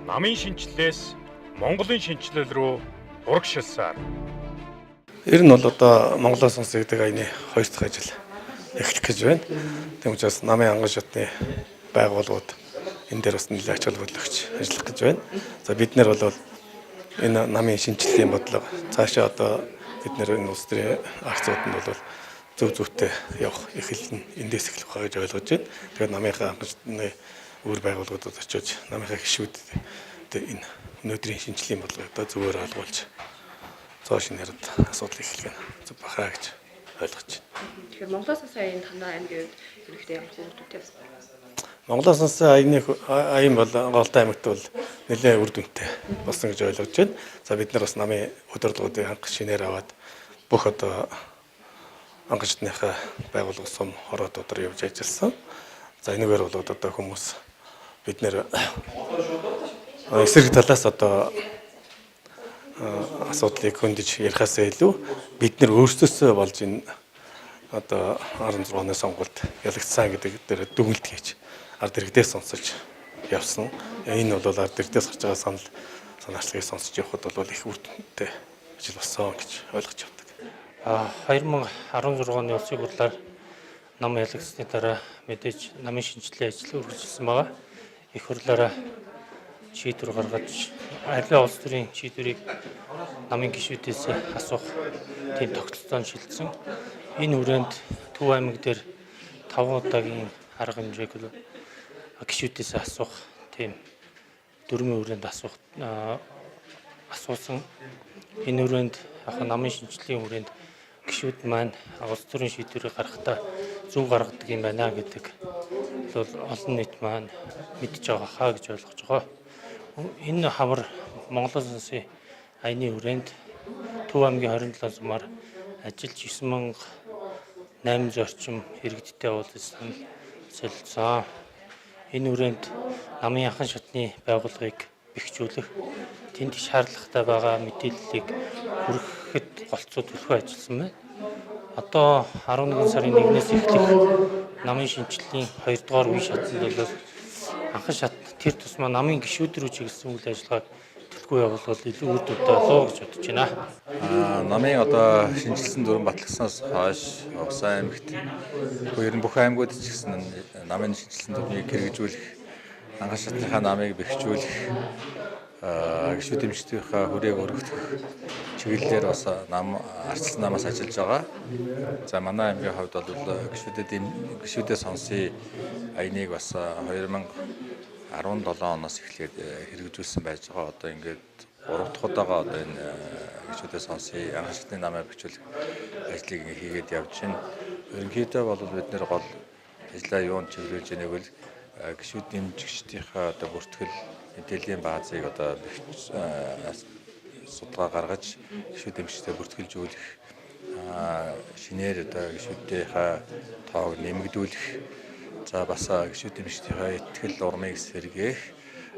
Намын шинжлэлээс Монголын шинжлэл рүү урагшилсаар. Ер нь бол одоо Монголоос сонсогддог аяны 2 дахь ажил эхлэх гэж байна. Тэгм учраас намын анган шатны байгууллагууд энэ дээр бас нэлээд ач холбогдол өгч ажиллах гэж байна. За бид нэр бол энэ намын шинжлэлийн бодлого цаашаа одоо бид нэр энэ улс төрийн акцууд нь бол зөв зөвтэй явах эхэлнэ. Эндээс эхлэх байгаа гэж ойлгож байна. Тэгэхээр намынхаа анган шатны өөр байгууллагуудад очиж намынхаа гишүүдэд энэ өнөөдрийн шинжлэлийн бодлогыг одоо зөвөр ойлгуулж цааш нэрд асуудал эхлэх нь зөв бахаа гэж ойлгож байна. Тэгэхээр Монголоос сая энэ танай аймгийн хэрэгтэй ямар хүмүүсттэй байна? Монголоос аян бол Голтой аймагт бол нэлээд үр дүнтэй болсон гэж ойлгож байна. За бид нар бас намын удирдлагуудыг анх шинээр аваад бүх одоо анган шатныхаа байгууллага сум хороодуудаар явж ажилласан. За энэгээр бол одоо хүмүүс бид нэр эсрэг талаас одоо асуудлыг хөндөж ярихаас илүү бид нар өөрсдөөсөө болж энэ одоо 16 оны сонгуульд ялагдсан гэдэг дээр дүгнэлт хийж ард иргэдээс сонсож явсан. Энэ бол ард иргэдээс гарч байгаа санаачлагыг сонсож явхад бол их үр дүнтэй ажил болсон гэж ойлгож явдаг. 2016 оны улсын хурлаар нам ялагдсны дараа мэдээж намын шинжилгээ ажил үргэлжилсэн байгаа. Их хурлаараа шийдвэр гаргаж аливаа улс төрийн шийдвэрийг намын гишүүдээс асуух тийм тогтолцоонд шилжсэн. Энэ хүрээнд Төв аймаг дээр 5 удаагийн арга хэмжээг гишүүдээс асуух тийм дөрмийн хүрээнд асуусан. Энэ хүрээнд намын шинжилгээний хүрээнд гишүүд маань улс төрийн шийдвэрийг гаргахдаа зөв гаргадаг юм байна гэдэг бол олон нийт маань мэдж байгаа хаа гэж ойлгож байгаа. Энэ хавар Монголоос сонсын аяны хүрээнд Төв аймгийн 27 сумаар ажиллаж 9800 орчим иргэдтэй уулзсан солилцсон. Энэ хүрээнд намын анхан шатны байгууллагыг бэхжүүлэх, тэнд шаардлагатай байгаа мэдээллийг хүргэхэд голцоо төлөхөө ажилласан байна. Одоо 11 сарын 1-ээс эхлэх намын шинжилгээний 2 дугаар үе шатанд бол анхан шат тэр тусмаа намын гишүүд рүү чиглэсэн үйл ажиллагааг төлхөө явуулбал илүү үр дүнтэй болов гэж бодож байна. Намын одоо шинжилсэн дүрэн батлагснаас хойш Увс аймагт ер нь бүх аймагуд ч гэсэн намын шинжилсэн дүрмийг хэрэгжүүлэх, анхан шатныхаа намыг бэхжүүлэх, гишүүд эмчтийнхаа хүрээг өргөх чиглэлээр бас арчилсан намаас ажиллаж байгаа. За манай аймгийн хувьд бол гишүүдэд сонсъё аяныг бас 2017 оноос эхлээд хэрэгжүүлсэн байж байгаа. Одоо ингээд 3 дахь удаага одоо энэ гишүүдэд сонсъё анхан шатны намыг бэхжүүлэх ажлыг хийгээд явж байна. Ерөнхийдөө бол бид нэр гол ажлаа юунд чиглүүлж байгааг бол гишүүд дэмжигчдийнхаа одоо бүртгэл мэдээллийн баазыг одоо судалгаа гаргаж гишүүд дэмжигчдэд бүртгэлжүүлэх, шинээр одоо гишүүдийнхээ тоог нэмэгдүүлэх, за бас гишүүд дэмжигчдийнхээ итгэл урмыг сэргээх,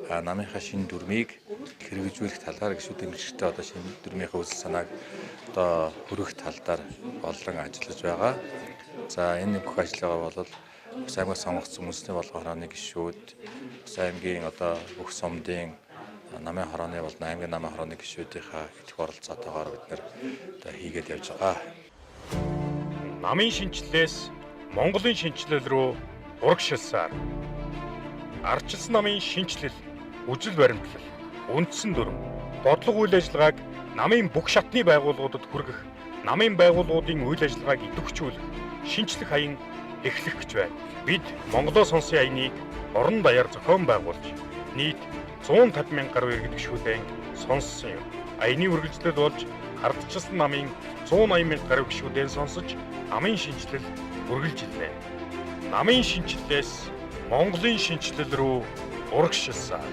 намынхаа шинэ дүрмийг хэрэгжүүлэх талаар гишүүд дэмжигчдэд одоо шинэ дүрмийнхээ үзэл санааг одоо хүргэх талаар болон ажиллаж байгаа. За энэ бүх ажиллагаа бол Увс аймагт сонгогдсон үндэсний болгон хорооны гишүүд, Увс аймгийн одоо бүх сумдын намын хорооны болон аймгийн намын хорооны гишүүдийнхаа идэх оролцоотойгоор бид нэр одоо хийгээд явж байгаа. Намын шинжлэлээс Монголын шинжлэл рүү урагшилсаар. Арчилсан намын шинжлэл, үжил баримтлал, үндсэн дүрм, бодлого үйл ажиллагааг намын бүх шатны байгууллагуудад хүргэх, намын байгууллагуудын үйл ажиллагааг идэвхжүүлэх, шинжлэх аян эхлэх гэж байна. Бид Монголоос сонсын аяныг орон даяар зохион байгуулж, нийт 150 мянган гаруй иргэд гишүүдэн сонссон юм. Аяны үргэлжлэл болж ардчилсан намын 180 мянган гаруй гишүүдэн сонсож, намын шинжлэл үргэлжилнэ. Намын шинжлэлээс Монголын шинжлэл рүү урагшилсаар.